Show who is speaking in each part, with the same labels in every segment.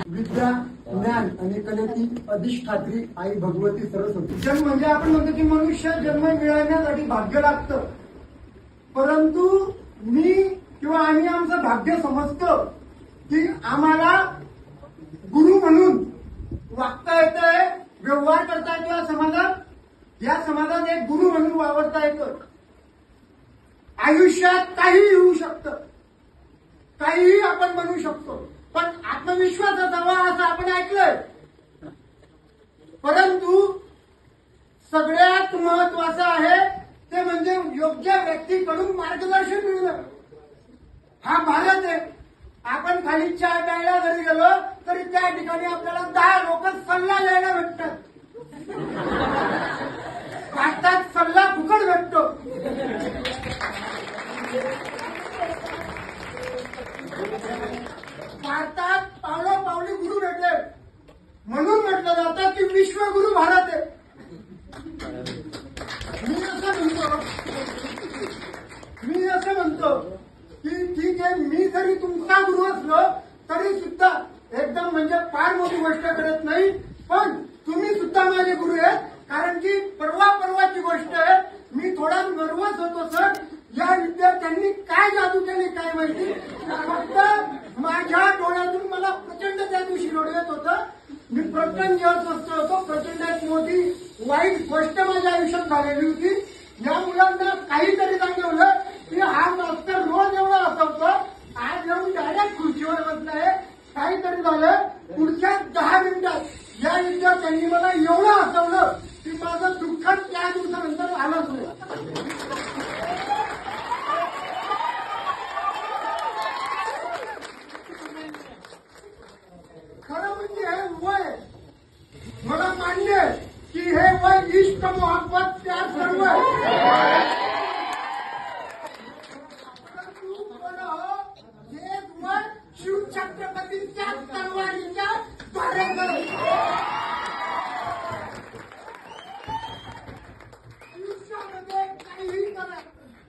Speaker 1: विद्या ज्ञान आणि कलेची अधिष्ठात्री आई भगवती सरस्वती. जन्म म्हणजे आपण म्हणतो की मनुष्य जन्म मिळवण्यासाठी भाग्य लागतं, परंतु मी किंवा आम्ही आमचं भाग्य समजतो की आम्हाला गुरु म्हणून वागता येतंय, व्यवहार करता येतो या समाजात. या समाजात एक गुरु म्हणून वावरता येतं. आयुष्यात काहीही होऊ शकतं, काहीही आपण बनवू शकतो, पण आत्मविश्वास असावा असं आपण ऐकलंय. परंतु सगळ्यात महत्वाचं आहे ते म्हणजे योग्य व्यक्तीकडून मार्गदर्शन मिळणं. हा भारत आहे. आपण खाली चहा प्यायला जरी गेलो तरी त्या ठिकाणी आपल्याला 10 लोक सल्ला द्यायला भेटतात. भारतात सल्ला फुकट भेटतो. भारतात पावलोपावली गुरु भेटले, म्हणून म्हटलं जातं की विश्वगुरु भारत आहे. मी असं म्हणतो की ठीक आहे, मी जरी तुमचा गुरु असलो तरी सुद्धा एकदम म्हणजे फार मोठी गोष्ट करत नाही, पण तुम्ही सुद्धा माझे गुरु आहेत. कारण की परवाची गोष्ट आहे, मी थोडा नर्वस होतो सर. या विद्यार्थ्यांनी काय जादू केली काय माहिती, फक्त माझ्या डोळ्यातून मला प्रचंड त्या दिवशी डोळे येत होतं. मी प्रचंड जेव्हा स्वस्त होतो, प्रचंड एक मोठी वाईट गोष्ट माझ्या आयुष्यात झालेली होती. या मुलांना काहीतरी सांगितलं की हा मास्तर रोज एवढा हसवतो, आज येऊन डायरेक्ट खुर्चीवर बसलाय. काहीतरी झालं, पुढच्या 10 मिनिटात या विद्यार्थ्यांनी मला एवढं हसवलं की माझं दुःख त्या दिवसानंतर आलंच नाही. खरं म्हणजे हे वय मला मान्य आहे की हे वय इष्ट मोहब्बत प्यार सर्व आहे. हे वय शिवछत्रपतींच्या तलवारीच्या धारेवर आयुष्यामध्ये काहीही करा.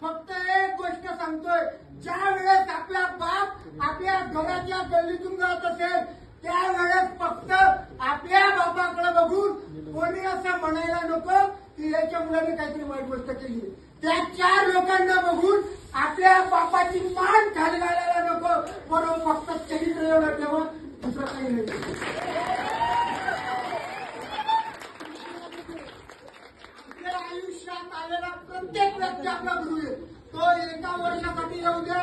Speaker 1: फक्त एक गोष्ट सांगतोय, ज्या वेळेस आपला बाप आपल्या घराच्या गल्लीतून जात असेल त्यावेळेस फक्त आपल्या बापाकडे बघून कोणी असं म्हणायला नको की याच्या मुलाने काहीतरी वाईट गोष्ट केली. त्या 4 लोकांना बघून आपल्या बापाची मान खाली घालायला नको, बरोबर फक्त चरित्र एवढं ठेवा, दुसरं काही नाही. आपल्या आयुष्यात आलेला प्रत्येक व्यक्ती आपला गुरु आहे. तो एका वर्षासाठी येऊ द्या,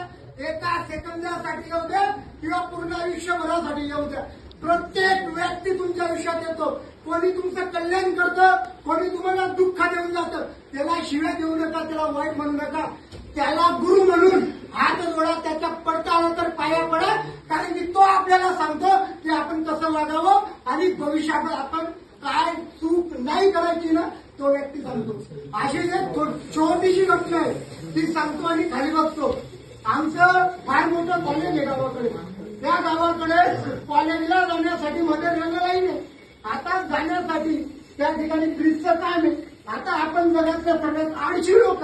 Speaker 1: एका सेकंदासाठी येऊ द्या किंवा पूर्ण आयुष्यभरासाठी येऊ द्या, प्रत्येक व्यक्ती तुमच्या आयुष्यात येतो. कोणी तुमचं कल्याण करतं, कोणी तुम्हाला दुःख देऊन जातं. त्याला शिव्या देऊ नका, त्याला वाईट म्हणू नका. त्याला गुरु म्हणून हात जोडा, त्याच्या पडता आला तर पाया पडा. कारण की तो आपल्याला सांगतो की आपण कसं वागावं आणि भविष्यात आपण काय चूक नाही करायची ना, तो व्यक्ती सांगतो. अशी एक छोटीशी घटना आहे ती सांगतो आणि खाली बघतो. आमचं फार मोठं कॉलेज आहे गावाकडे. त्या गावाकडे कॉलेजला जाण्यासाठी मध्ये रेल्वे लाईन आहे. आता जाण्यासाठी त्या ठिकाणी ब्रिजचं काम आहे. आता आपण जगातल्या सगळ्यात 80 लोक,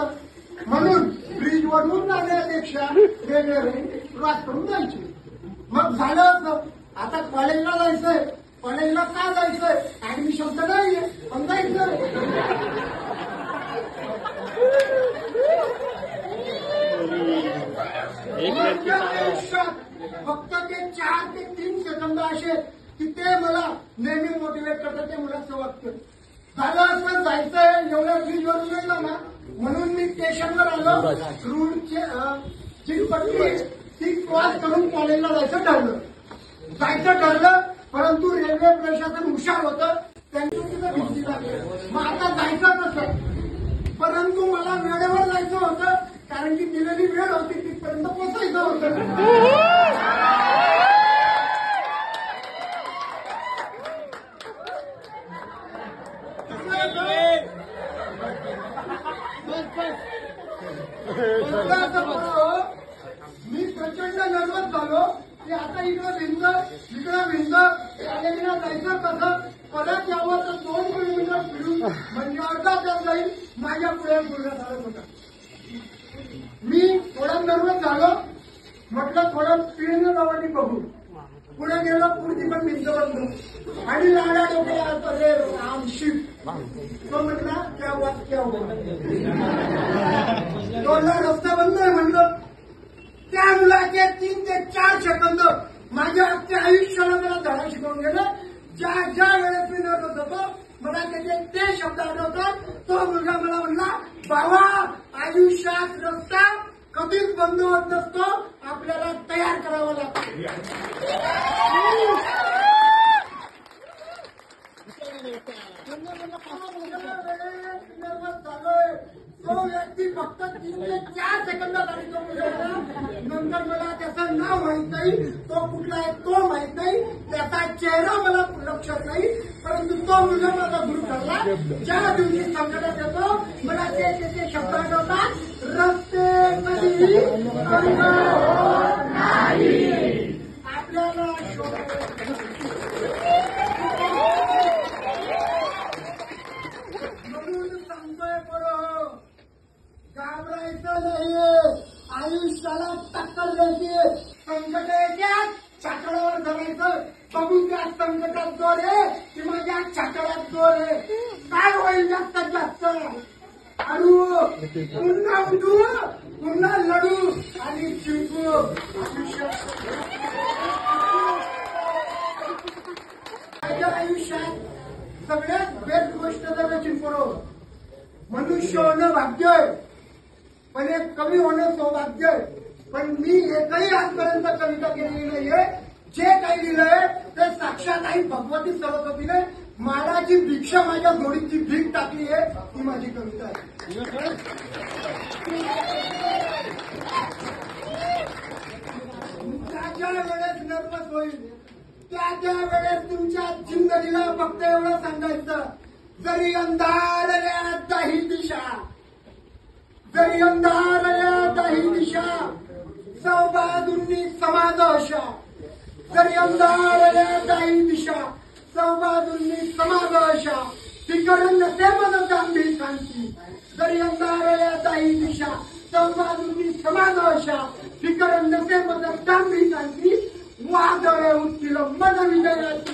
Speaker 1: म्हणून ब्रिजवरून जाण्यापेक्षा रेल्वे लाईन क्रॉस करून जायची. मग झालं असं, आता कॉलेजला जायचंय. कॉलेजला का जायचंय, ऍडमिशन तर नाहीये पण जायचं. फक्त ते 4 ते 3 सेकंद असे की ते मला नेहमी मोटिवेट करतात. ते मुलाचं वाक्य झालं असं जायचंय, एवढ्या ब्रिजवरून नाही ना, म्हणून मी स्टेशनवर आलो. रूटची पट्टी ती क्रॉस करून कॉलेजला जायचं ठरलं. परंतु रेल्वे प्रशासन हुशार होतं, त्यांचं तिथं भीती लागली. मग आता जायचं कसं, परंतु मला वेळेवर जायचं होतं कारण की दिलेली वेळ होती, तिथपर्यंत पोहोचायचं होतं. मी प्रचंड नर्वस झालो की आता इकडं भिंत कॉलेजला जायचं कसं. परत यावं तर 2 किलोमीटर फिरून म्हणजे अर्धा तास जाईल. माझ्या पुढे पूर्ण चालत होता. मी थोडं नर्वस झालो. म्हटलं थोडं फिरणं गावाने बघू. पुढे गेलो. पुढची पण भिंत बंद आणि लाडा डोक्याला रे राम शिव. तो म्हटला क्या बात क्या दोनला रस्ता बंद आहे म्हणलं. त्या मुलाचे 3 ते 4 सेकंद माझ्या अख्ख्या आयुष्याला मला धडा शिकवून गेलं. ज्या वेळेस मी नर्वस होतो मला त्याचे ते शब्द आठवतात. तो मुलगा मला म्हणला बाबा आयुष्यात रस्ता कधीच बंद होत नसतो. आपल्याला तयार करावं लागतं. नर्वस झालोय. तो व्यक्ती फक्त 3 ते 4 सेकंदात आली. तो नंतर मला त्याचं नाव माहित नाही. तो कुठला आहे तो माहित नाही. त्याचा चेहरा मला लक्षात नाही. परंतु तो मुलगा माझा गुरु ठरला. ज्या दिवशी संकटात येतो मला त्याचे शब्द आठवतात. रस्ते कधी बंद होत नाही. आपल्याला म्हणून सांगतोय बरं घाबरायचं नाहीये. आयुष्याला टक्कर द्यायची. संकट येत्यात छातडावर धरायचं. बघू त्या संकटात जोर आहे की माझ्या छातडात जोर आहे. काय होईल जास्तीत जास्त अडू पुन्हा उठू पुन्हा लढू आणि जिंकू. माझ्या आयुष्यात सगळ्यात बेस्ट गोष्ट जर चिंपरो मनुष्य होणं भाग्य आहे. पण एक कवी होणं सौभाग्य आहे. पण मी एकही आजपर्यंत कविता केलेली नाहीये. जे काही लिहिलंय ते साक्षात आई भगवती सरस्वतीने मला जी भिक्षा माझ्या जोडीची भीक टाकली आहे ती माझी कविता आहे. ज्या वेळेस नर्वस होईल त्या वेळेस तुमच्या जिंदगीला फक्त एवढं सांगायचं जरी अंधारल्यात ही दिशा जरी अंधारल्यात ही दिशा सौबाजूंनी समादशा जरी अंधारल्यात ही दिशा सौबाजूंनी समादशा फिकरण नसे मन गांभीर शांती जरी अंधारल्यात ही दिशा सौबाजूंनी समादशा फिकरण नसे मन गांभीर शांती वादळे उठतील मन विजयाची.